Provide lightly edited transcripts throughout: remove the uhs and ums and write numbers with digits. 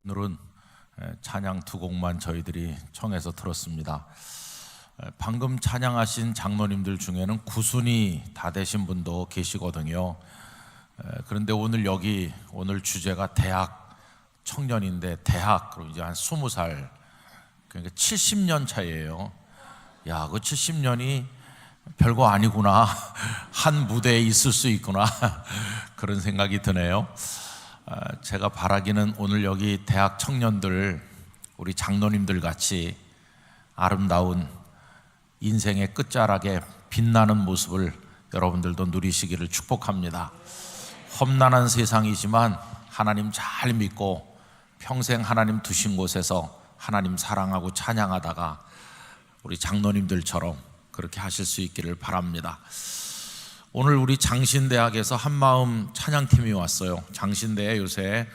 오늘은 찬양 두 곡만 저희들이 청해서 들었습니다. 방금 찬양하신 장로님들 중에는 구순이 다 되신 분도 계시거든요. 그런데 오늘 주제가 대학 청년인데, 대학 그럼 이제 한 20살, 그러니까 70년 차이에요. 야, 그 70년이 별거 아니구나. 한 무대에 있을 수 있구나. 그런 생각이 드네요. 제가 바라기는 오늘 여기 대학 청년들, 우리 장로님들 같이 아름다운 인생의 끝자락에 빛나는 모습을 여러분들도 누리시기를 축복합니다. 험난한 세상이지만 하나님 잘 믿고 평생 하나님 두신 곳에서 하나님 사랑하고 찬양하다가 우리 장로님들처럼 그렇게 하실 수 있기를 바랍니다. 오늘 우리 장신대학에서 한마음 찬양팀이 왔어요. 장신대에 요새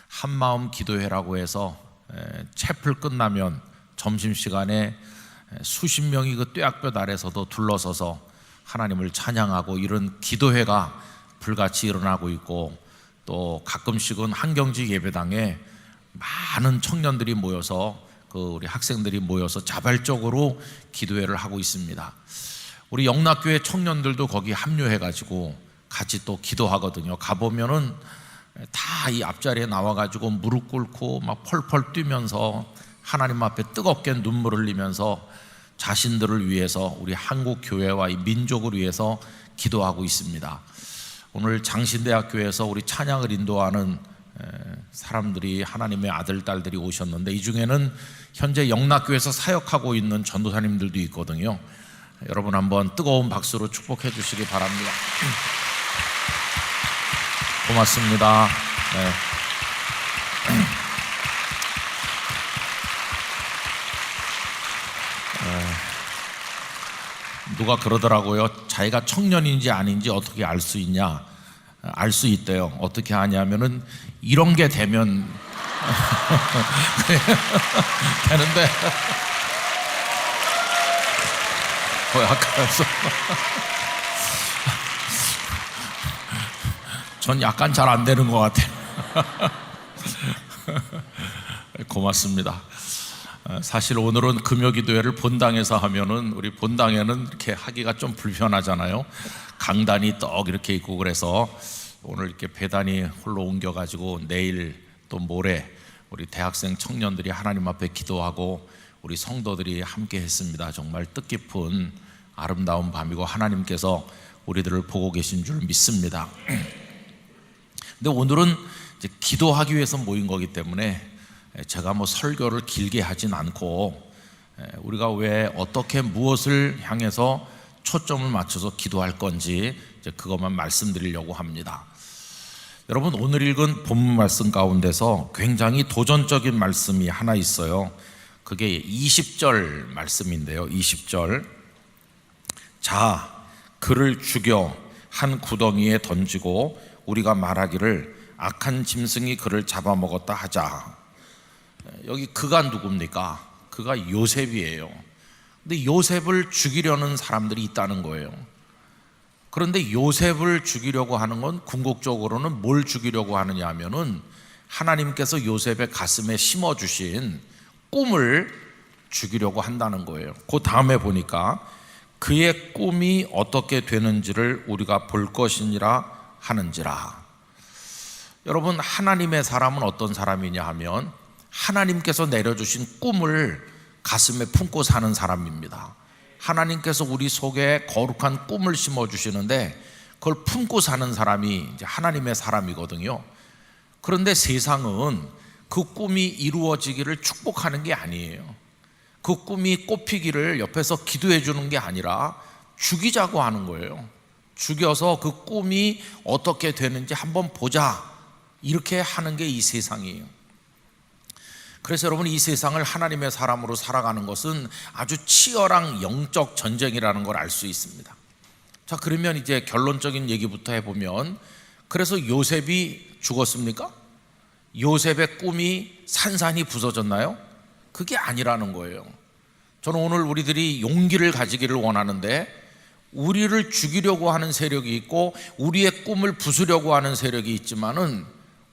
한마음 기도회라고 해서 채플 끝나면 점심시간에 수십 명이 그 뙤약볕 아래서도 둘러서서 하나님을 찬양하고 이런 기도회가 불같이 일어나고 있고, 또 가끔씩은 한경직 예배당에 많은 청년들이 모여서 우리 학생들이 모여서 자발적으로 기도회를 하고 있습니다. 우리 영락교회 청년들도 거기 합류해가지고 같이 또 기도하거든요. 가보면은 다 이 앞자리에 나와가지고 무릎 꿇고 막 펄펄 뛰면서 하나님 앞에 뜨겁게 눈물을 흘리면서 자신들을 위해서, 우리 한국 교회와 이 민족을 위해서 기도하고 있습니다. 오늘 장신대학교에서 우리 찬양을 인도하는 사람들이, 하나님의 아들, 딸들이 오셨는데, 이 중에는 현재 영락교회에서 사역하고 있는 전도사님들도 있거든요. 여러분 한번 뜨거운 박수로 축복해 주시기 바랍니다. 고맙습니다. 네. 누가 그러더라고요. 자기가 청년인지 아닌지 어떻게 알 수 있냐? 알 수 있대요. 어떻게 하냐면은 이런 게 되면 되는데 전 약간 잘 안 되는 것 같아요. 고맙습니다. 사실 오늘은 금요기도회를 본당에서 하면은, 우리 본당에는 이렇게 하기가 좀 불편하잖아요. 강단이 떡 이렇게 있고, 그래서 오늘 이렇게 배단이 홀로 옮겨가지고 내일 또 모레 우리 대학생 청년들이 하나님 앞에 기도하고 우리 성도들이 함께 했습니다. 정말 뜻깊은 아름다운 밤이고 하나님께서 우리들을 보고 계신 줄 믿습니다. 근데 오늘은 이제 기도하기 위해서 모인 거기 때문에 제가 설교를 길게 하진 않고, 우리가 왜 어떻게 무엇을 향해서 초점을 맞춰서 기도할 건지 이제 그것만 말씀드리려고 합니다. 여러분, 오늘 읽은 본문 말씀 가운데서 굉장히 도전적인 말씀이 하나 있어요. 그게 20절 말씀인데요. 20절. 자, 그를 죽여 한 구덩이에 던지고 우리가 말하기를 악한 짐승이 그를 잡아먹었다 하자. 여기 그가 누굽니까? 그가 요셉이에요. 근데 요셉을 죽이려는 사람들이 있다는 거예요. 그런데 요셉을 죽이려고 하는 건 궁극적으로는 뭘 죽이려고 하느냐 하면은 하나님께서 요셉의 가슴에 심어주신 꿈을 죽이려고 한다는 거예요. 그 다음에 보니까 그의 꿈이 어떻게 되는지를 우리가 볼 것이니라 하는지라. 여러분, 하나님의 사람은 어떤 사람이냐 하면 하나님께서 내려주신 꿈을 가슴에 품고 사는 사람입니다. 하나님께서 우리 속에 거룩한 꿈을 심어주시는데 그걸 품고 사는 사람이 이제 하나님의 사람이거든요. 그런데 세상은 그 꿈이 이루어지기를 축복하는 게 아니에요. 그 꿈이 꽃피기를 옆에서 기도해 주는 게 아니라 죽이자고 하는 거예요. 죽여서 그 꿈이 어떻게 되는지 한번 보자, 이렇게 하는 게 이 세상이에요. 그래서 여러분, 이 세상을 하나님의 사람으로 살아가는 것은 아주 치열한 영적 전쟁이라는 걸 알 수 있습니다. 자, 그러면 이제 결론적인 얘기부터 해보면, 그래서 요셉이 죽었습니까? 요셉의 꿈이 산산이 부서졌나요? 그게 아니라는 거예요. 저는 오늘 우리들이 용기를 가지기를 원하는데, 우리를 죽이려고 하는 세력이 있고 우리의 꿈을 부수려고 하는 세력이 있지만은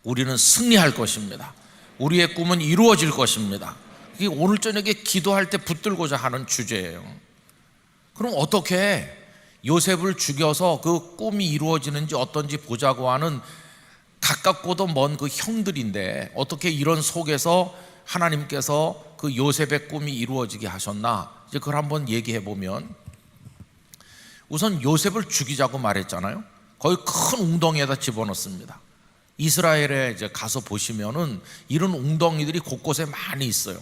우리는 승리할 것입니다. 우리의 꿈은 이루어질 것입니다. 이게 오늘 저녁에 기도할 때 붙들고자 하는 주제예요. 그럼 어떻게 요셉을 죽여서 그 꿈이 이루어지는지 어떤지 보자고 하는 가깝고도 먼 그 형들인데, 어떻게 이런 속에서 하나님께서 그 요셉의 꿈이 이루어지게 하셨나, 이제 그걸 한번 얘기해 보면, 우선 요셉을 죽이자고 말했잖아요. 거의 큰 웅덩이에다 집어넣습니다. 이스라엘에 이제 가서 보시면은 이런 웅덩이들이 곳곳에 많이 있어요.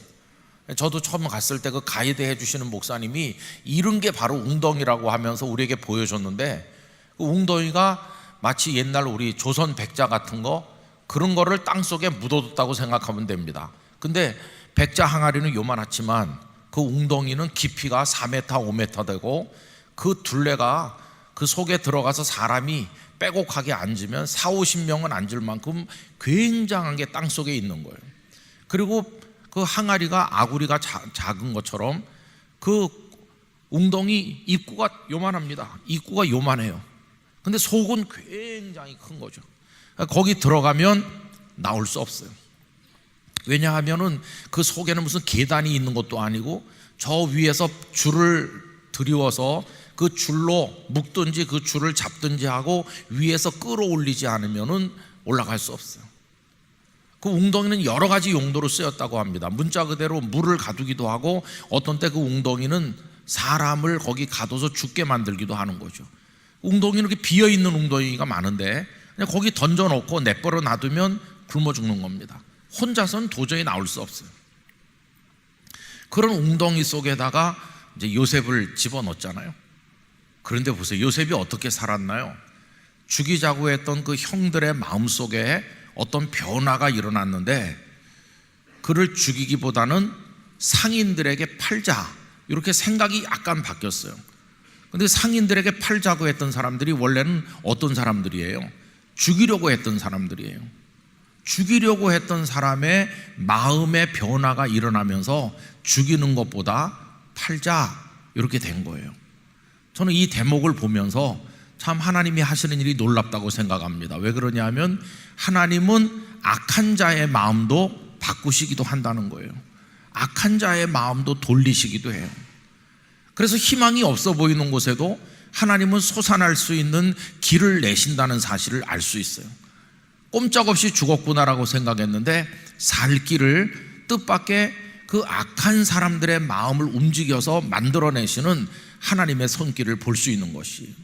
저도 처음 갔을 때 그 가이드 해주시는 목사님이 이런 게 바로 웅덩이라고 하면서 우리에게 보여줬는데, 그 웅덩이가 마치 옛날 우리 조선 백자 같은 거, 그런 거를 땅속에 묻어뒀다고 생각하면 됩니다. 근데 백자 항아리는 요만하지만 그 웅덩이는 깊이가 4m, 5m 되고, 그 둘레가 그 속에 들어가서 사람이 빼곡하게 앉으면 4, 50명은 앉을 만큼 굉장한 게 땅속에 있는 거예요. 그리고 그 항아리가 아구리가 작은 것처럼 그 웅덩이 입구가 요만합니다. 입구가 요만해요. 근데 속은 굉장히 큰 거죠. 거기 들어가면 나올 수 없어요. 왜냐하면은 그 속에는 무슨 계단이 있는 것도 아니고, 저 위에서 줄을 들이워서 그 줄로 묶든지 그 줄을 잡든지 하고 위에서 끌어올리지 않으면은 올라갈 수 없어요. 그 웅덩이는 여러 가지 용도로 쓰였다고 합니다. 문자 그대로 물을 가두기도 하고, 어떤 때 그 웅덩이는 사람을 거기 가둬서 죽게 만들기도 하는 거죠. 웅덩이는 이렇게 비어있는 웅덩이가 많은데 그냥 거기 던져놓고 내버려 놔두면 굶어 죽는 겁니다. 혼자서는 도저히 나올 수 없어요. 그런 웅덩이 속에다가 이제 요셉을 집어넣었잖아요. 그런데 보세요, 요셉이 어떻게 살았나요? 죽이자고 했던 그 형들의 마음속에 어떤 변화가 일어났는데, 그를 죽이기보다는 상인들에게 팔자, 이렇게 생각이 약간 바뀌었어요. 근데 상인들에게 팔자고 했던 사람들이 원래는 어떤 사람들이에요? 죽이려고 했던 사람들이에요. 죽이려고 했던 사람의 마음의 변화가 일어나면서 죽이는 것보다 팔자, 이렇게 된 거예요. 저는 이 대목을 보면서 참 하나님이 하시는 일이 놀랍다고 생각합니다. 왜 그러냐 하면, 하나님은 악한 자의 마음도 바꾸시기도 한다는 거예요. 악한 자의 마음도 돌리시기도 해요. 그래서 희망이 없어 보이는 곳에도 하나님은 솟아날 수 있는 길을 내신다는 사실을 알 수 있어요. 꼼짝없이 죽었구나라고 생각했는데 살 길을 뜻밖의 그 악한 사람들의 마음을 움직여서 만들어내시는 하나님의 손길을 볼 수 있는 것이.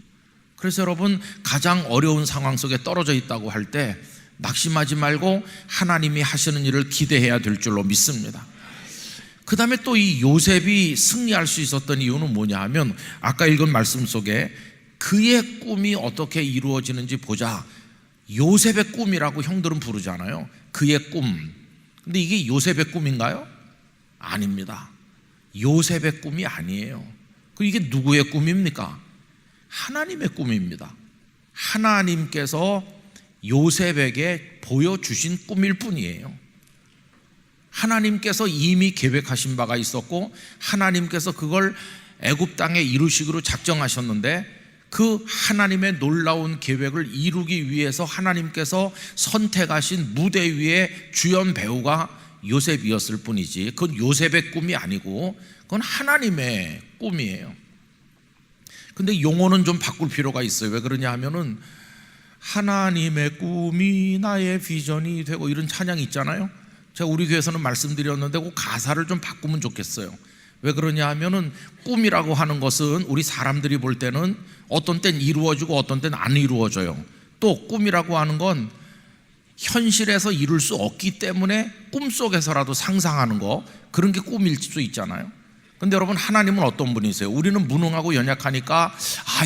그래서 여러분, 가장 어려운 상황 속에 떨어져 있다고 할 때 낙심하지 말고 하나님이 하시는 일을 기대해야 될 줄로 믿습니다. 그 다음에 또 이 요셉이 승리할 수 있었던 이유는 뭐냐 하면, 아까 읽은 말씀 속에 그의 꿈이 어떻게 이루어지는지 보자, 요셉의 꿈이라고 형들은 부르잖아요. 그의 꿈. 근데 이게 요셉의 꿈인가요? 아닙니다. 요셉의 꿈이 아니에요. 이게 누구의 꿈입니까? 하나님의 꿈입니다. 하나님께서 요셉에게 보여주신 꿈일 뿐이에요. 하나님께서 이미 계획하신 바가 있었고, 하나님께서 그걸 애굽 땅에 이루시기로 작정하셨는데, 그 하나님의 놀라운 계획을 이루기 위해서 하나님께서 선택하신 무대 위의 주연 배우가 요셉이었을 뿐이지, 그건 요셉의 꿈이 아니고 그건 하나님의 꿈이에요. 근데 용어는 좀 바꿀 필요가 있어요. 왜 그러냐 하면은, 하나님의 꿈이 나의 비전이 되고, 이런 찬양이 있잖아요. 제가 우리 교회에서는 말씀드렸는데 그 가사를 좀 바꾸면 좋겠어요. 왜 그러냐 하면은, 꿈이라고 하는 것은 우리 사람들이 볼 때는 어떤 땐 이루어지고 어떤 땐 안 이루어져요. 또 꿈이라고 하는 건 현실에서 이룰 수 없기 때문에 꿈속에서라도 상상하는 거, 그런 게 꿈일 수 있잖아요. 근데 여러분, 하나님은 어떤 분이세요? 우리는 무능하고 연약하니까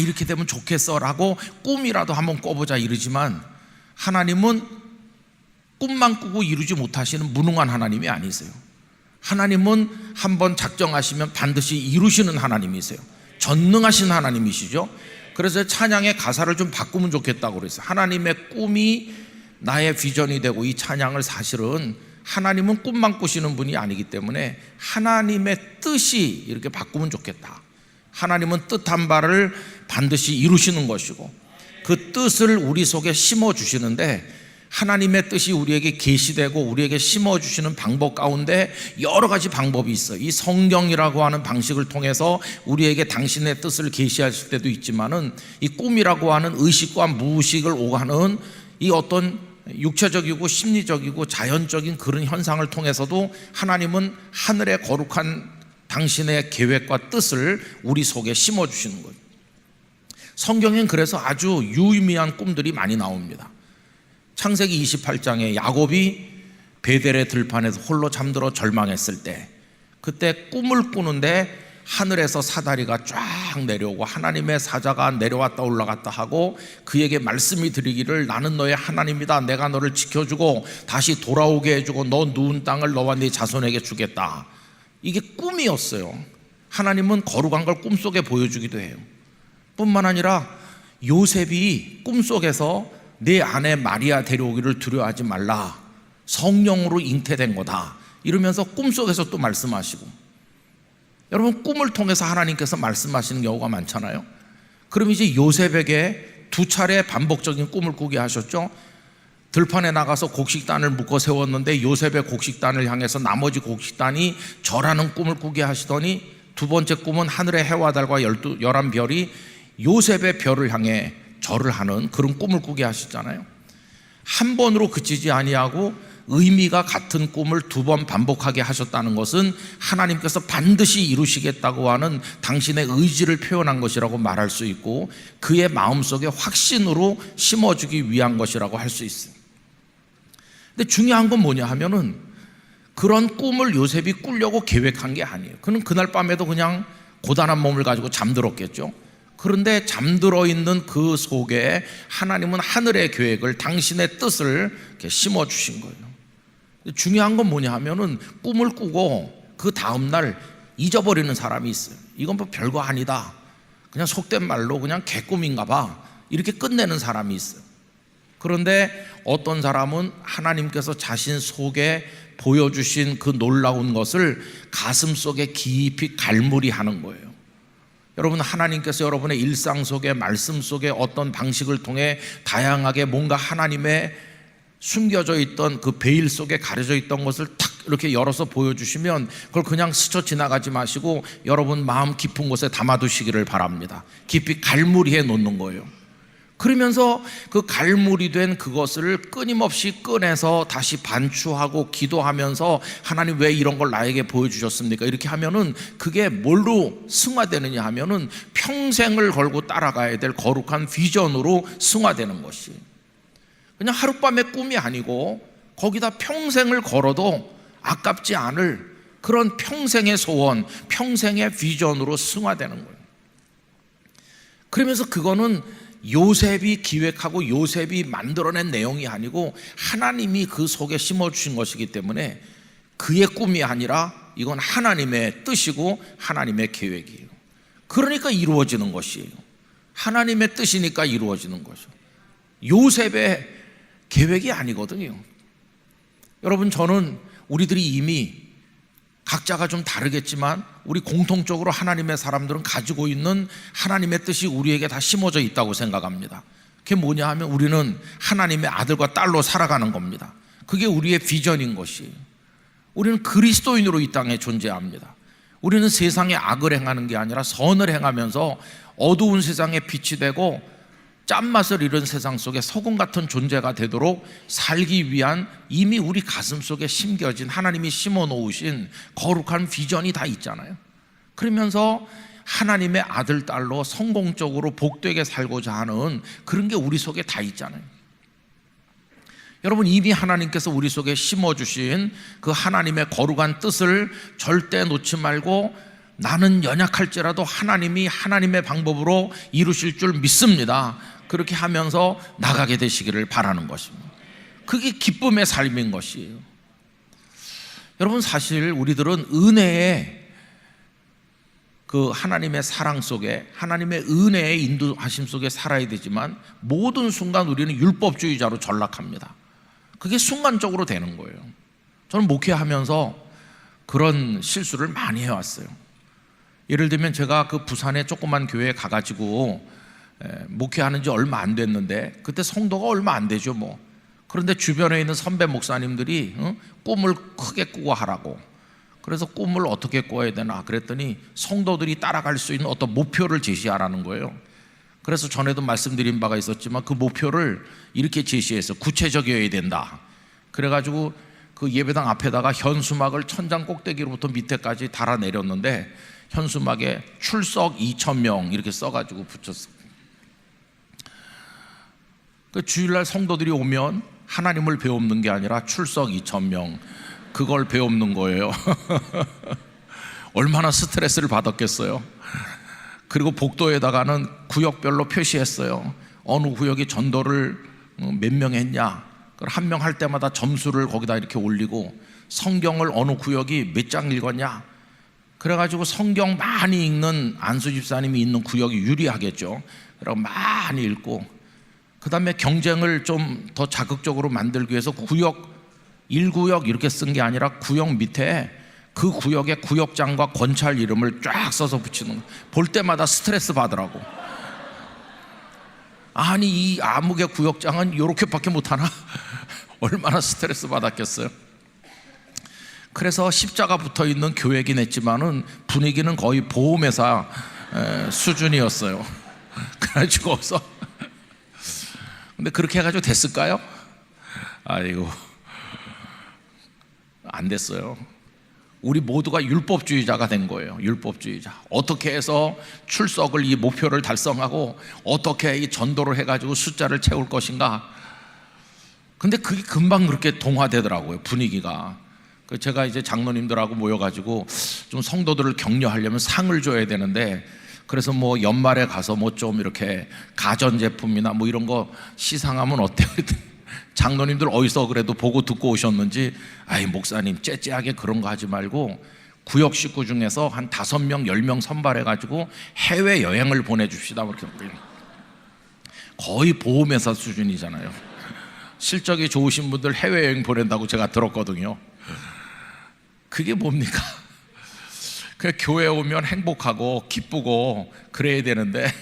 이렇게 되면 좋겠어 라고 꿈이라도 한번 꿔보자 이러지만, 하나님은 꿈만 꾸고 이루지 못하시는 무능한 하나님이 아니세요. 하나님은 한번 작정하시면 반드시 이루시는 하나님이세요. 전능하신 하나님이시죠. 그래서 찬양의 가사를 좀 바꾸면 좋겠다고 그랬어요. 하나님의 꿈이 나의 비전이 되고, 이 찬양을 사실은 하나님은 꿈만 꾸시는 분이 아니기 때문에 하나님의 뜻이 이렇게 바꾸면 좋겠다. 하나님은 뜻한 바를 반드시 이루시는 것이고, 그 뜻을 우리 속에 심어주시는데, 하나님의 뜻이 우리에게 계시되고 우리에게 심어주시는 방법 가운데 여러 가지 방법이 있어요. 이 성경이라고 하는 방식을 통해서 우리에게 당신의 뜻을 계시하실 때도 있지만은 이 꿈이라고 하는 의식과 무의식을 오가는 이 어떤 육체적이고 심리적이고 자연적인 그런 현상을 통해서도 하나님은 하늘의 거룩한 당신의 계획과 뜻을 우리 속에 심어주시는 거예요. 성경엔 그래서 아주 유의미한 꿈들이 많이 나옵니다. 창세기 28장에 야곱이 베델의 들판에서 홀로 잠들어 절망했을 때, 그때 꿈을 꾸는데 하늘에서 사다리가 쫙 내려오고 하나님의 사자가 내려왔다 올라갔다 하고 그에게 말씀이 드리기를 나는 너의 하나님이다, 내가 너를 지켜주고 다시 돌아오게 해주고 너 누운 땅을 너와 네 자손에게 주겠다. 이게 꿈이었어요. 하나님은 거룩한 걸 꿈속에 보여주기도 해요. 뿐만 아니라 요셉이 꿈속에서 내 아내 마리아 데려오기를 두려워하지 말라, 성령으로 잉태된 거다 이러면서 꿈속에서 또 말씀하시고, 여러분 꿈을 통해서 하나님께서 말씀하시는 경우가 많잖아요. 그럼 이제 요셉에게 두 차례 반복적인 꿈을 꾸게 하셨죠. 들판에 나가서 곡식단을 묶어 세웠는데 요셉의 곡식단을 향해서 나머지 곡식단이 절하는 꿈을 꾸게 하시더니, 두 번째 꿈은 하늘의 해와 달과 11별이 요셉의 별을 향해 절을 하는 그런 꿈을 꾸게 하시잖아요. 한 번으로 그치지 아니하고 의미가 같은 꿈을 두 번 반복하게 하셨다는 것은 하나님께서 반드시 이루시겠다고 하는 당신의 의지를 표현한 것이라고 말할 수 있고, 그의 마음속에 확신으로 심어주기 위한 것이라고 할 수 있어요. 근데 중요한 건 뭐냐 하면은 그런 꿈을 요셉이 꾸려고 계획한 게 아니에요. 그는 그날 밤에도 그냥 고단한 몸을 가지고 잠들었겠죠. 그런데 잠들어 있는 그 속에 하나님은 하늘의 계획을, 당신의 뜻을 이렇게 심어주신 거예요. 중요한 건 뭐냐 하면은 꿈을 꾸고 그 다음날 잊어버리는 사람이 있어요. 이건 뭐 별거 아니다, 그냥 속된 말로 그냥 개꿈인가 봐, 이렇게 끝내는 사람이 있어요. 그런데 어떤 사람은 하나님께서 자신 속에 보여주신 그 놀라운 것을 가슴 속에 깊이 갈무리하는 거예요. 여러분, 하나님께서 여러분의 일상 속에, 말씀 속에 어떤 방식을 통해 다양하게 뭔가 하나님의 숨겨져 있던 그 베일 속에 가려져 있던 것을 탁 이렇게 열어서 보여주시면 그걸 그냥 스쳐 지나가지 마시고 여러분 마음 깊은 곳에 담아두시기를 바랍니다. 깊이 갈무리해 놓는 거예요. 그러면서 그 갈무리 된 그것을 끊임없이 꺼내서 다시 반추하고 기도하면서 하나님 왜 이런 걸 나에게 보여주셨습니까? 이렇게 하면은 그게 뭘로 승화되느냐 하면은 평생을 걸고 따라가야 될 거룩한 비전으로 승화되는 것이, 그냥 하룻밤의 꿈이 아니고 거기다 평생을 걸어도 아깝지 않을 그런 평생의 소원, 평생의 비전으로 승화되는 거예요. 그러면서 그거는 요셉이 기획하고 요셉이 만들어낸 내용이 아니고 하나님이 그 속에 심어주신 것이기 때문에 그의 꿈이 아니라 이건 하나님의 뜻이고 하나님의 계획이에요. 그러니까 이루어지는 것이에요. 하나님의 뜻이니까 이루어지는 거죠. 요셉의 계획이 아니거든요. 여러분, 저는 우리들이 이미 각자가 좀 다르겠지만 우리 공통적으로 하나님의 사람들은 가지고 있는 하나님의 뜻이 우리에게 다 심어져 있다고 생각합니다. 그게 뭐냐 하면 우리는 하나님의 아들과 딸로 살아가는 겁니다. 그게 우리의 비전인 것이에요. 우리는 그리스도인으로 이 땅에 존재합니다. 우리는 세상에 악을 행하는 게 아니라 선을 행하면서 어두운 세상에 빛이 되고 짠맛을 잃은 세상 속에 소금 같은 존재가 되도록 살기 위한 이미 우리 가슴 속에 심겨진 하나님이 심어 놓으신 거룩한 비전이 다 있잖아요. 그러면서 하나님의 아들, 딸로 성공적으로 복되게 살고자 하는 그런 게 우리 속에 다 있잖아요. 여러분, 이미 하나님께서 우리 속에 심어주신 그 하나님의 거룩한 뜻을 절대 놓지 말고 나는 연약할지라도 하나님이 하나님의 방법으로 이루실 줄 믿습니다, 그렇게 하면서 나가게 되시기를 바라는 것입니다. 그게 기쁨의 삶인 것이에요. 여러분, 사실 우리들은 은혜의 그 하나님의 사랑 속에, 하나님의 은혜의 인도하심 속에 살아야 되지만 모든 순간 우리는 율법주의자로 전락합니다. 그게 순간적으로 되는 거예요. 저는 목회하면서 그런 실수를 많이 해왔어요. 예를 들면 제가 그 부산의 조그만 교회에 가가지고 목회하는 지 얼마 안 됐는데, 그때 성도가 얼마 안 되죠. 그런데 주변에 있는 선배 목사님들이 꿈을 크게 꾸고 하라고. 그래서 꿈을 어떻게 꿔야 되나 그랬더니 성도들이 따라갈 수 있는 어떤 목표를 제시하라는 거예요. 그래서 전에도 말씀드린 바가 있었지만 그 목표를 이렇게 제시해서 구체적이어야 된다. 그래가지고 그 예배당 앞에다가 현수막을 천장 꼭대기로부터 밑에까지 달아 내렸는데 현수막에 출석 2,000명 이렇게 써가지고 붙였어. 그 주일날 성도들이 오면 하나님을 배우는 게 아니라 출석 2,000명 그걸 배우는 거예요. 얼마나 스트레스를 받았겠어요. 그리고 복도에다가는 구역별로 표시했어요. 어느 구역이 전도를 몇 명 했냐, 한 명 할 때마다 점수를 거기다 이렇게 올리고 성경을 어느 구역이 몇 장 읽었냐. 그래가지고 성경 많이 읽는 안수 집사님이 있는 구역이 유리하겠죠. 그리고 많이 읽고, 그 다음에 경쟁을 좀 더 자극적으로 만들기 위해서 구역 1구역 이렇게 쓴 게 아니라 구역 밑에 그 구역의 구역장과 권찰 이름을 쫙 써서 붙이는 거예요. 볼 때마다 스트레스 받으라고. 아니 이 암흑의 구역장은 이렇게밖에 못하나? 얼마나 스트레스 받았겠어요. 그래서 십자가 붙어있는 교회긴 했지만은 분위기는 거의 보험회사 수준이었어요. 그래가지고 근데 그렇게 해가지고 됐을까요? 아이고, 안 됐어요. 우리 모두가 율법주의자가 된 거예요. 율법주의자. 어떻게 해서 출석을, 이 목표를 달성하고 어떻게 이 전도를 해가지고 숫자를 채울 것인가. 근데 그게 금방 그렇게 동화되더라고요, 분위기가. 제가 이제 장로님들하고 모여가지고 좀 성도들을 격려하려면 상을 줘야 되는데, 그래서 뭐 연말에 가서 뭐 좀 이렇게 가전제품이나 뭐 이런 거 시상하면 어때요? 장로님들 어디서 그래도 보고 듣고 오셨는지, 아이 목사님 째째하게 그런 거 하지 말고 구역 식구 중에서 한 5명 10명 선발해가지고 해외여행을 보내줍시다. 그렇게 거의 보험회사 수준이잖아요. 실적이 좋으신 분들 해외여행 보낸다고 제가 들었거든요. 그게 뭡니까? 그냥 교회 오면 행복하고 기쁘고 그래야 되는데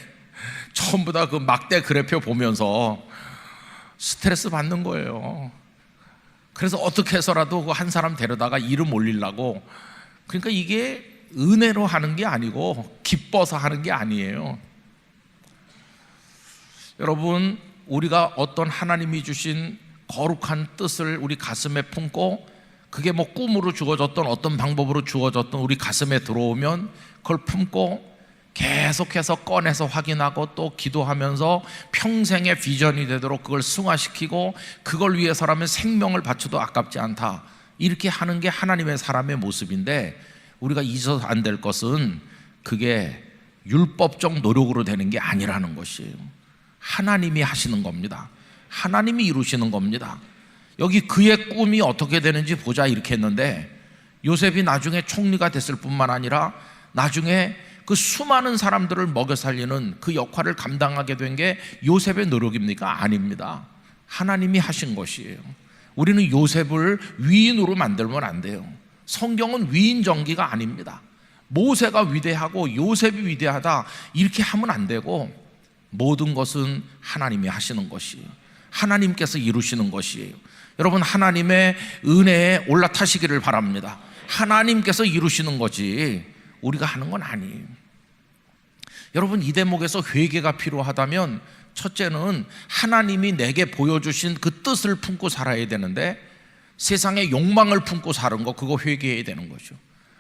전부 다 그 막대 그래표 보면서 스트레스 받는 거예요. 그래서 어떻게 해서라도 그 한 사람 데려다가 이름 올리려고. 그러니까 이게 은혜로 하는 게 아니고 기뻐서 하는 게 아니에요. 여러분, 우리가 어떤 하나님이 주신 거룩한 뜻을 우리 가슴에 품고, 그게 뭐 꿈으로 주어졌던 어떤 방법으로 주어졌던 우리 가슴에 들어오면 그걸 품고 계속해서 꺼내서 확인하고 또 기도하면서 평생의 비전이 되도록 그걸 승화시키고, 그걸 위해서라면 생명을 바쳐도 아깝지 않다, 이렇게 하는 게 하나님의 사람의 모습인데, 우리가 잊어서 안 될 것은 그게 율법적 노력으로 되는 게 아니라는 것이에요. 하나님이 하시는 겁니다. 하나님이 이루시는 겁니다. 여기 그의 꿈이 어떻게 되는지 보자 이렇게 했는데, 요셉이 나중에 총리가 됐을 뿐만 아니라 나중에 그 수많은 사람들을 먹여 살리는 그 역할을 감당하게 된 게 요셉의 노력입니까? 아닙니다. 하나님이 하신 것이에요. 우리는 요셉을 위인으로 만들면 안 돼요. 성경은 위인 정기가 아닙니다. 모세가 위대하고 요셉이 위대하다 이렇게 하면 안 되고, 모든 것은 하나님이 하시는 것이에요. 하나님께서 이루시는 것이에요. 여러분, 하나님의 은혜에 올라타시기를 바랍니다. 하나님께서 이루시는 거지 우리가 하는 건 아니에요. 여러분, 이 대목에서 회개가 필요하다면, 첫째는 하나님이 내게 보여주신 그 뜻을 품고 살아야 되는데, 세상의 욕망을 품고 사는 거, 그거 회개해야 되는 거죠.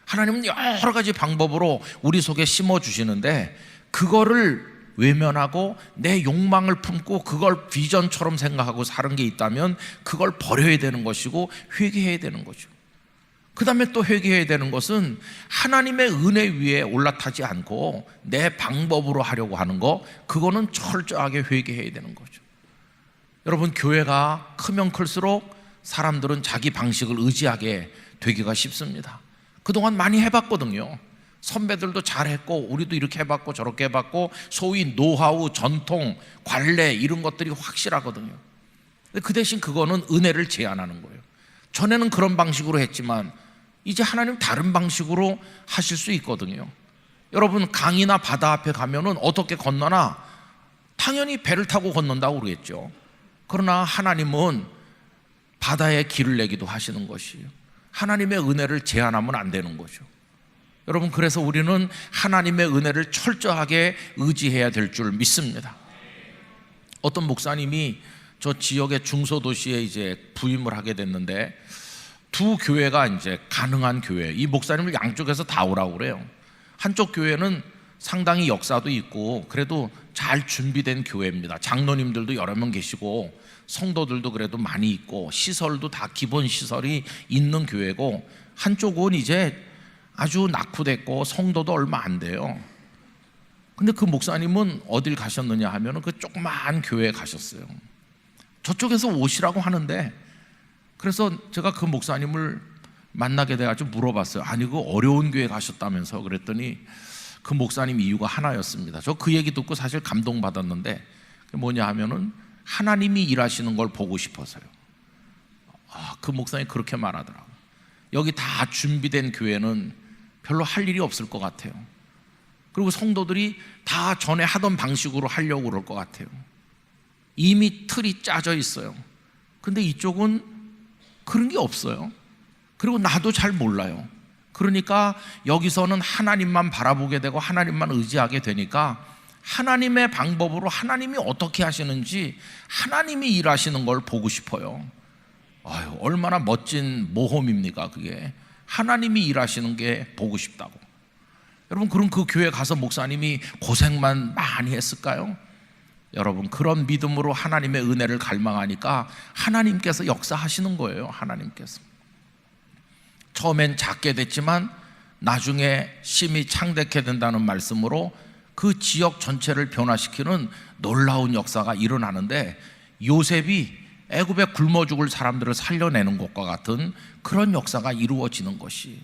하나님은 여러 가지 방법으로 우리 속에 심어주시는데, 그거를 외면하고 내 욕망을 품고 그걸 비전처럼 생각하고 사는 게 있다면 그걸 버려야 되는 것이고 회개해야 되는 거죠. 그 다음에 또 회개해야 되는 것은 하나님의 은혜 위에 올라타지 않고 내 방법으로 하려고 하는 거, 그거는 철저하게 회개해야 되는 거죠. 여러분, 교회가 크면 클수록 사람들은 자기 방식을 의지하게 되기가 쉽습니다. 그동안 많이 해봤거든요. 선배들도 잘했고 우리도 이렇게 해봤고 저렇게 해봤고, 소위 노하우, 전통, 관례 이런 것들이 확실하거든요. 그 대신 그거는 은혜를 제한하는 거예요. 전에는 그런 방식으로 했지만 이제 하나님 다른 방식으로 하실 수 있거든요. 여러분, 강이나 바다 앞에 가면은 어떻게 건너나 당연히 배를 타고 건넌다고 그러겠죠. 그러나 하나님은 바다에 길을 내기도 하시는 것이에요. 하나님의 은혜를 제한하면 안 되는 거죠. 여러분, 그래서 우리는 하나님의 은혜를 철저하게 의지해야 될 줄 믿습니다. 어떤 목사님이 저 지역의 중소도시에 이제 부임을 하게 됐는데 두 교회가 이제 가능한 교회, 이 목사님을 양쪽에서 다 오라고 그래요. 한쪽 교회는 상당히 역사도 있고 그래도 잘 준비된 교회입니다. 장로님들도 여러 명 계시고 성도들도 그래도 많이 있고 시설도 다 기본 시설이 있는 교회고, 한쪽은 이제 아주 낙후됐고 성도도 얼마 안 돼요. 근데 그 목사님은 어딜 가셨느냐 하면 그 조그마한 교회에 가셨어요. 저쪽에서 오시라고 하는데, 그래서 제가 그 목사님을 만나게 돼가지고 물어봤어요. 아니, 그 어려운 교회 가셨다면서. 그랬더니 그 목사님 이유가 하나였습니다. 저 그 얘기 듣고 사실 감동받았는데, 뭐냐 하면은 하나님이 일하시는 걸 보고 싶어서요. 그 목사님이 그렇게 말하더라고요. 여기 다 준비된 교회는 별로 할 일이 없을 것 같아요. 그리고 성도들이 다 전에 하던 방식으로 하려고 그럴 것 같아요. 이미 틀이 짜져 있어요. 근데 이쪽은 그런 게 없어요. 그리고 나도 잘 몰라요. 그러니까 여기서는 하나님만 바라보게 되고 하나님만 의지하게 되니까 하나님의 방법으로 하나님이 어떻게 하시는지, 하나님이 일하시는 걸 보고 싶어요. 아유, 얼마나 멋진 모험입니까 그게. 하나님이 일하시는 게 보고 싶다고. 여러분, 그럼 그 교회 가서 목사님이 고생만 많이 했을까요? 여러분, 그런 믿음으로 하나님의 은혜를 갈망하니까 하나님께서 역사하시는 거예요. 하나님께서 처음엔 작게 됐지만 나중에 심히 창대케 된다는 말씀으로 그 지역 전체를 변화시키는 놀라운 역사가 일어나는데, 요셉이 애굽에 굶어 죽을 사람들을 살려내는 것과 같은 그런 역사가 이루어지는 것이,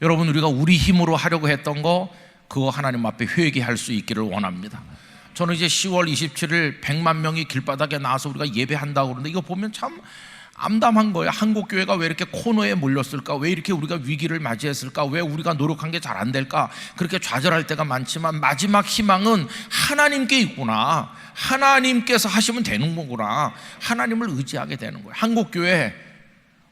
여러분, 우리가 우리 힘으로 하려고 했던 거, 그거 하나님 앞에 회개할 수 있기를 원합니다. 저는 이제 10월 27일 100만 명이 길바닥에 나와서 우리가 예배한다고 그러는데, 이거 보면 참 암담한 거예요. 한국교회가 왜 이렇게 코너에 몰렸을까? 왜 이렇게 우리가 위기를 맞이했을까? 왜 우리가 노력한 게 잘 안 될까? 그렇게 좌절할 때가 많지만 마지막 희망은 하나님께 있구나. 하나님께서 하시면 되는 거구나. 하나님을 의지하게 되는 거예요. 한국교회,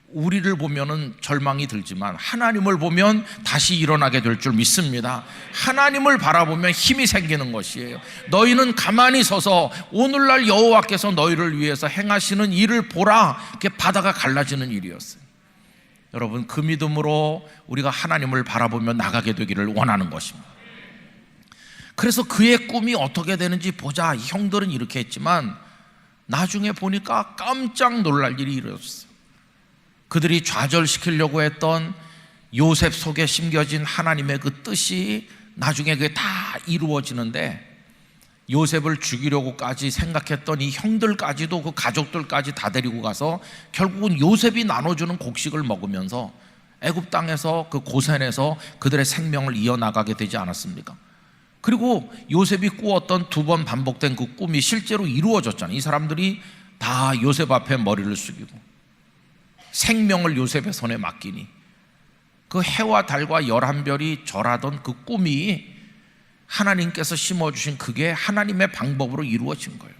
우리를 보면은 절망이 들지만 하나님을 보면 다시 일어나게 될 줄 믿습니다. 하나님을 바라보면 힘이 생기는 것이에요. 너희는 가만히 서서 오늘날 여호와께서 너희를 위해서 행하시는 일을 보라. 그게 바다가 갈라지는 일이었어요. 여러분, 그 믿음으로 우리가 하나님을 바라보며 나가게 되기를 원하는 것입니다. 그래서 그의 꿈이 어떻게 되는지 보자. 형들은 이렇게 했지만 나중에 보니까 깜짝 놀랄 일이 일어났어요. 그들이 좌절시키려고 했던 요셉 속에 심겨진 하나님의 그 뜻이 나중에 그게 다 이루어지는데, 요셉을 죽이려고까지 생각했던 이 형들까지도, 그 가족들까지 다 데리고 가서 결국은 요셉이 나눠주는 곡식을 먹으면서 애굽 땅에서, 그 고센에서 그들의 생명을 이어나가게 되지 않았습니까? 그리고 요셉이 꾸었던 2번 반복된 그 꿈이 실제로 이루어졌잖아요. 이 사람들이 다 요셉 앞에 머리를 숙이고 생명을 요셉의 손에 맡기니 그 해와 달과 11별이 절하던 그 꿈이 하나님께서 심어주신 그게 하나님의 방법으로 이루어진 거예요.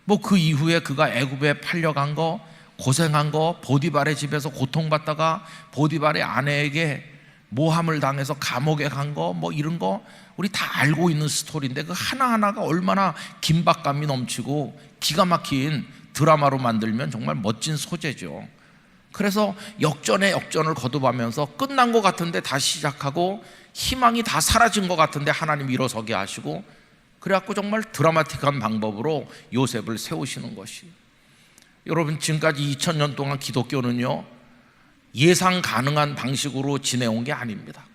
뭐 그 이후에 그가 애굽에 팔려간 거, 고생한 거, 보디발의 집에서 고통받다가 보디발의 아내에게 모함을 당해서 감옥에 간 거, 뭐 이런 거 우리 다 알고 있는 스토리인데, 그 하나하나가 얼마나 긴박감이 넘치고 기가 막힌 드라마로 만들면 정말 멋진 소재죠. 그래서 역전에 역전을 거듭하면서 끝난 것 같은데 다시 시작하고, 희망이 다 사라진 것 같은데 하나님이 일어서게 하시고, 그래갖고 정말 드라마틱한 방법으로 요셉을 세우시는 것이, 여러분, 지금까지 2000년 동안 기독교는요 예상 가능한 방식으로 지내온 게 아닙니다.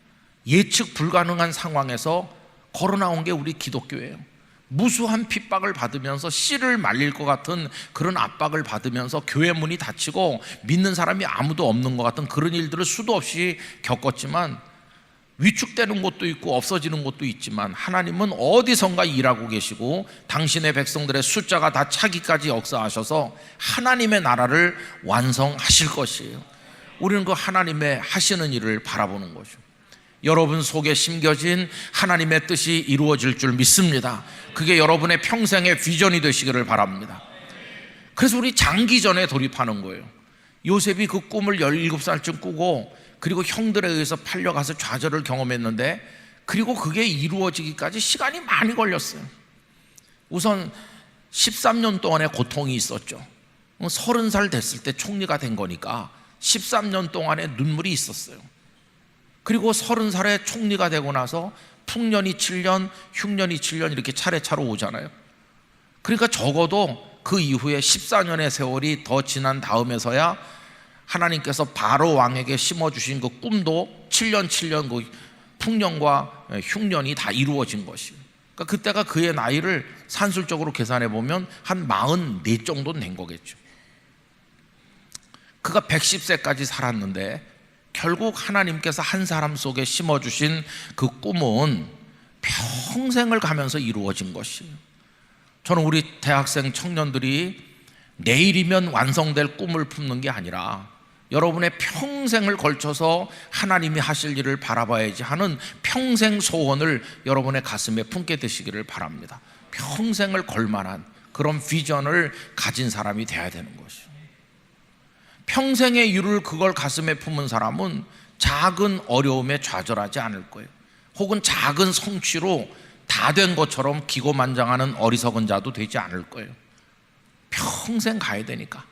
예측 불가능한 상황에서 걸어나온 게 우리 기독교예요. 무수한 핍박을 받으면서 씨를 말릴 것 같은 그런 압박을 받으면서 교회 문이 닫히고 믿는 사람이 아무도 없는 것 같은 그런 일들을 수도 없이 겪었지만, 위축되는 곳도 있고 없어지는 곳도 있지만 하나님은 어디선가 일하고 계시고 당신의 백성들의 숫자가 다 차기까지 역사하셔서 하나님의 나라를 완성하실 것이에요. 우리는 그 하나님의 하시는 일을 바라보는 거죠. 여러분 속에 심겨진 하나님의 뜻이 이루어질 줄 믿습니다. 그게 여러분의 평생의 비전이 되시기를 바랍니다. 그래서 우리 장기전에 돌입하는 거예요. 요셉이 그 꿈을 17살쯤 꾸고 그리고 형들에 의해서 팔려가서 좌절을 경험했는데, 그리고 그게 이루어지기까지 시간이 많이 걸렸어요. 우선 13년 동안의 고통이 있었죠. 30살 됐을 때 총리가 된 거니까 13년 동안의 눈물이 있었어요. 그리고 30살에 총리가 되고 나서 풍년이 7년, 흉년이 7년 이렇게 차례차례 오잖아요. 그러니까 적어도 그 이후에 14년의 세월이 더 지난 다음에서야 하나님께서 바로 왕에게 심어주신 그 꿈도 7년 그 풍년과 흉년이 다 이루어진 것이에요. 그러니까 그때가 그의 나이를 산술적으로 계산해 보면 한 44 정도 된 거겠죠. 그가 110세까지 살았는데 결국 하나님께서 한 사람 속에 심어주신 그 꿈은 평생을 가면서 이루어진 것이에요. 저는 우리 대학생 청년들이 내일이면 완성될 꿈을 품는 게 아니라 여러분의 평생을 걸쳐서 하나님이 하실 일을 바라봐야지 하는 평생 소원을 여러분의 가슴에 품게 되시기를 바랍니다. 평생을 걸만한 그런 비전을 가진 사람이 돼야 되는 것이죠. 평생의 일을 그걸 가슴에 품은 사람은 작은 어려움에 좌절하지 않을 거예요. 혹은 작은 성취로 다 된 것처럼 기고만장하는 어리석은 자도 되지 않을 거예요. 평생 가야 되니까.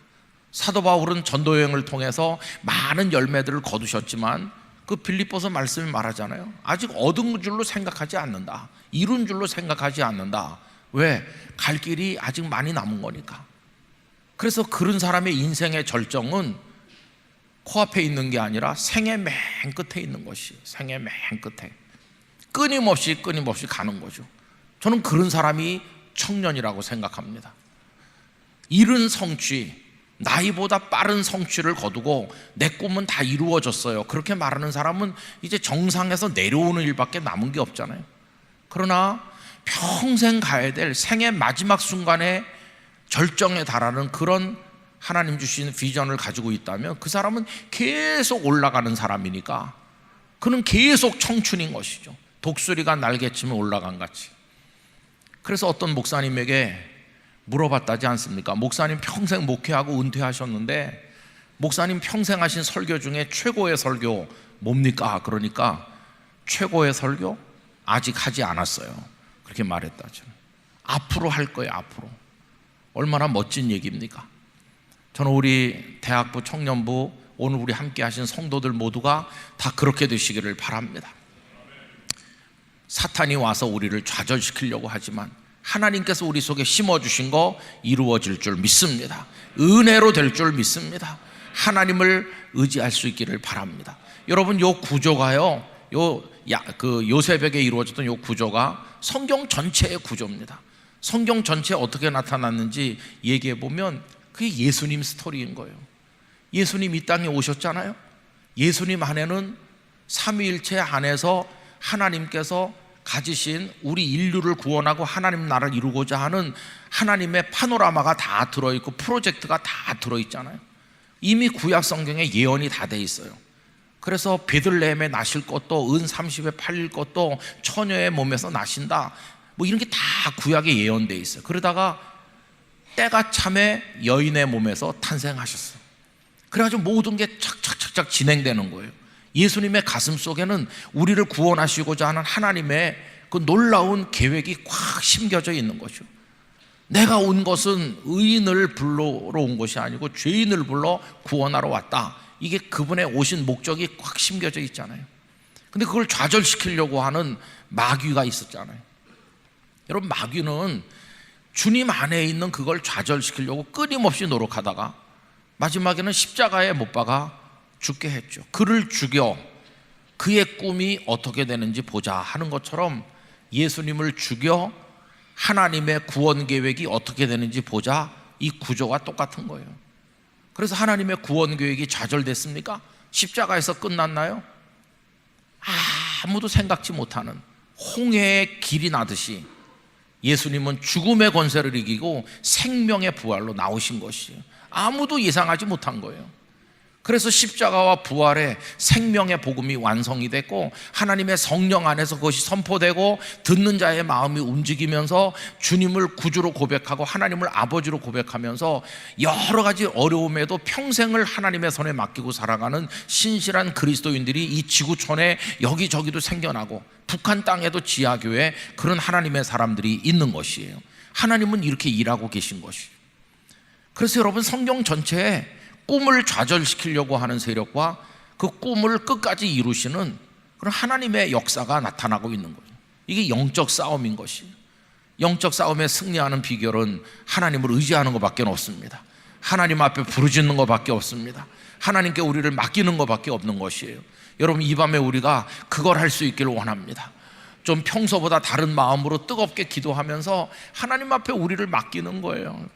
사도 바울은 전도 여행을 통해서 많은 열매들을 거두셨지만 그 빌립보서 말씀이 말하잖아요. 아직 얻은 줄로 생각하지 않는다. 이룬 줄로 생각하지 않는다. 왜? 갈 길이 아직 많이 남은 거니까. 그래서 그런 사람의 인생의 절정은 코앞에 있는 게 아니라 생의 맨 끝에 있는 것이, 생의 맨 끝에 끊임없이 가는 거죠. 저는 그런 사람이 청년이라고 생각합니다. 이른 성취, 나이보다 빠른 성취를 거두고 내 꿈은 다 이루어졌어요, 그렇게 말하는 사람은 이제 정상에서 내려오는 일밖에 남은 게 없잖아요. 그러나 평생 가야 될 생의 마지막 순간에 절정에 달하는 그런 하나님 주신 비전을 가지고 있다면 그 사람은 계속 올라가는 사람이니까 그는 계속 청춘인 것이죠. 독수리가 날개치면 올라간 같이. 그래서 어떤 목사님에게 물어봤다지 않습니까? 목사님 평생 목회하고 은퇴하셨는데 목사님 평생 하신 설교 중에 최고의 설교 뭡니까? 그러니까 최고의 설교? 아직 하지 않았어요, 그렇게 말했다죠. 앞으로 할 거예요, 앞으로. 얼마나 멋진 얘기입니까? 저는 우리 대학부 청년부 오늘 우리 함께 하신 성도들 모두가 다 그렇게 되시기를 바랍니다. 사탄이 와서 우리를 좌절시키려고 하지만 하나님께서 우리 속에 심어주신 거 이루어질 줄 믿습니다. 은혜로 될 줄 믿습니다. 하나님을 의지할 수 있기를 바랍니다. 여러분, 요 구조가요, 요셉에게 이루어졌던 요 구조가 성경 전체의 구조입니다. 성경 전체에 어떻게 나타났는지 얘기해 보면 그게 예수님 스토리인 거예요. 예수님 이 땅에 오셨잖아요. 예수님 안에는 삼위일체 안에서 하나님께서 가지신 우리 인류를 구원하고 하나님 나라를 이루고자 하는 하나님의 파노라마가 다 들어있고 프로젝트가 다 들어있잖아요. 이미 구약 성경에 예언이 다 돼 있어요. 그래서 베들레헴에 나실 것도, 은 30에 팔릴 것도, 처녀의 몸에서 나신다, 뭐 이런 게 다 구약에 예언돼 있어요. 그러다가 때가 참에 여인의 몸에서 탄생하셨어요. 그래가지고 모든 게 착착착착 진행되는 거예요. 예수님의 가슴 속에는 우리를 구원하시고자 하는 하나님의 그 놀라운 계획이 꽉 심겨져 있는 거죠. 내가 온 것은 의인을 불러러 온 것이 아니고 죄인을 불러 구원하러 왔다. 이게 그분의 오신 목적이 꽉 심겨져 있잖아요. 근데 그걸 좌절시키려고 하는 마귀가 있었잖아요. 여러분, 마귀는 주님 안에 있는 그걸 좌절시키려고 끊임없이 노력하다가 마지막에는 십자가에 못 박아 죽게 했죠. 그를 죽여 그의 꿈이 어떻게 되는지 보자 하는 것처럼 예수님을 죽여 하나님의 구원 계획이 어떻게 되는지 보자, 이 구조가 똑같은 거예요. 그래서 하나님의 구원 계획이 좌절됐습니까? 십자가에서 끝났나요? 아무도 생각지 못하는 홍해의 길이 나듯이 예수님은 죽음의 권세를 이기고 생명의 부활로 나오신 것이에요. 아무도 예상하지 못한 거예요. 그래서 십자가와 부활의 생명의 복음이 완성이 됐고 하나님의 성령 안에서 그것이 선포되고 듣는 자의 마음이 움직이면서 주님을 구주로 고백하고 하나님을 아버지로 고백하면서 여러 가지 어려움에도 평생을 하나님의 손에 맡기고 살아가는 신실한 그리스도인들이 이 지구촌에 여기저기도 생겨나고 북한 땅에도 지하교회 그런 하나님의 사람들이 있는 것이에요. 하나님은 이렇게 일하고 계신 것이에요. 그래서 여러분, 성경 전체에 꿈을 좌절시키려고 하는 세력과 그 꿈을 끝까지 이루시는 그런 하나님의 역사가 나타나고 있는 거예요. 이게 영적 싸움인 것이에요. 영적 싸움에 승리하는 비결은 하나님을 의지하는 것밖에 없습니다. 하나님 앞에 부르짖는 것밖에 없습니다. 하나님께 우리를 맡기는 것밖에 없는 것이에요. 여러분, 이 밤에 우리가 그걸 할 수 있기를 원합니다. 좀 평소보다 다른 마음으로 뜨겁게 기도하면서 하나님 앞에 우리를 맡기는 거예요.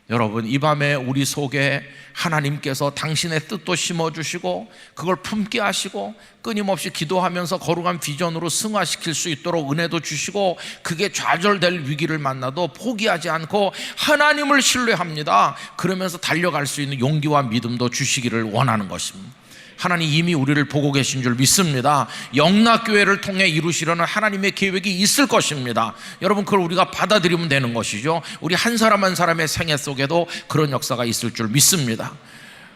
여러분, 이 밤에 우리 속에 하나님께서 당신의 뜻도 심어주시고 그걸 품게 하시고 끊임없이 기도하면서 거룩한 비전으로 승화시킬 수 있도록 은혜도 주시고 그게 좌절될 위기를 만나도 포기하지 않고 하나님을 신뢰합니다. 그러면서 달려갈 수 있는 용기와 믿음도 주시기를 원하는 것입니다. 하나님 이미 우리를 보고 계신 줄 믿습니다. 영락교회를 통해 이루시려는 하나님의 계획이 있을 것입니다. 여러분, 그걸 우리가 받아들이면 되는 것이죠. 우리 한 사람 한 사람의 생애 속에도 그런 역사가 있을 줄 믿습니다.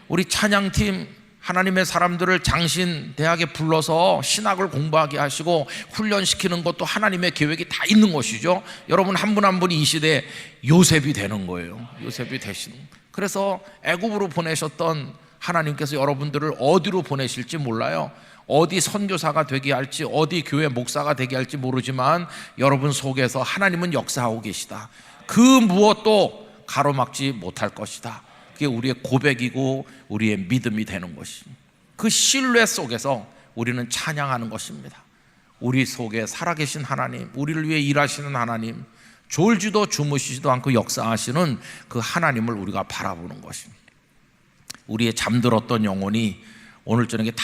우리 찬양팀 하나님의 사람들을 장신 대학에 불러서 신학을 공부하게 하시고 훈련시키는 것도 하나님의 계획이 다 있는 것이죠. 여러분, 한 분 한 분이 이 시대에 요셉이 되는 거예요. 요셉이 되시는. 그래서 애굽으로 보내셨던 하나님께서 여러분들을 어디로 보내실지 몰라요. 어디 선교사가 되게 할지, 어디 교회 목사가 되게 할지 모르지만 여러분 속에서 하나님은 역사하고 계시다. 그 무엇도 가로막지 못할 것이다. 그게 우리의 고백이고 우리의 믿음이 되는 것입니다. 그 신뢰 속에서 우리는 찬양하는 것입니다. 우리 속에 살아계신 하나님, 우리를 위해 일하시는 하나님, 졸지도 주무시지도 않고 역사하시는 그 하나님을 우리가 바라보는 것입니다. 우리의 잠들었던 영혼이 오늘 저녁에 다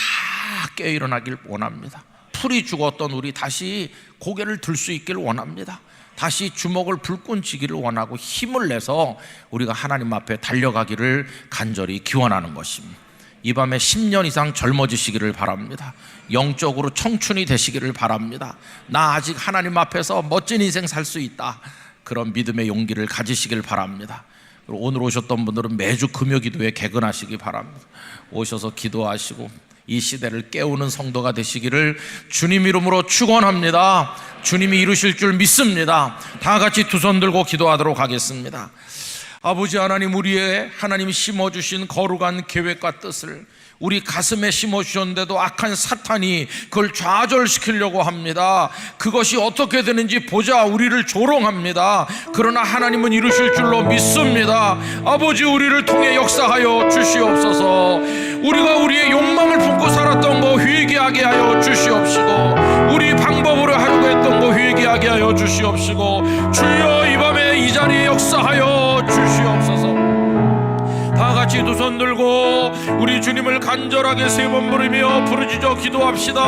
깨어일어나길 원합니다. 풀이 죽었던 우리 다시 고개를 들 수 있기를 원합니다. 다시 주먹을 불끈 쥐기를 원하고 힘을 내서 우리가 하나님 앞에 달려가기를 간절히 기원하는 것입니다. 이 밤에 10년 이상 젊어지시기를 바랍니다. 영적으로 청춘이 되시기를 바랍니다. 나 아직 하나님 앞에서 멋진 인생 살 수 있다. 그런 믿음의 용기를 가지시길 바랍니다. 오늘 오셨던 분들은 매주 금요기도에 개근하시기 바랍니다. 오셔서 기도하시고 이 시대를 깨우는 성도가 되시기를 주님 이름으로 축원합니다. 주님이 이루실 줄 믿습니다. 다 같이 두 손 들고 기도하도록 하겠습니다. 아버지 하나님, 우리의 하나님이 심어주신 거룩한 계획과 뜻을 우리 가슴에 심어주셨는데도 악한 사탄이 그걸 좌절시키려고 합니다. 그것이 어떻게 되는지 보자 우리를 조롱합니다. 그러나 하나님은 이루실 줄로 믿습니다. 아버지, 우리를 통해 역사하여 주시옵소서. 우리가 우리의 욕망을 품고 살았던 거 회개하게 하여 주시옵시고 우리 방법으로 하려고 했던 거 회개하게 하여 주시옵시고 주여, 이 밤에 이 자리에 역사하여 주시옵소서. 다 같이 두 손 들고 우리 주님을 간절하게 세 번 부르며 부르짖어 기도합시다.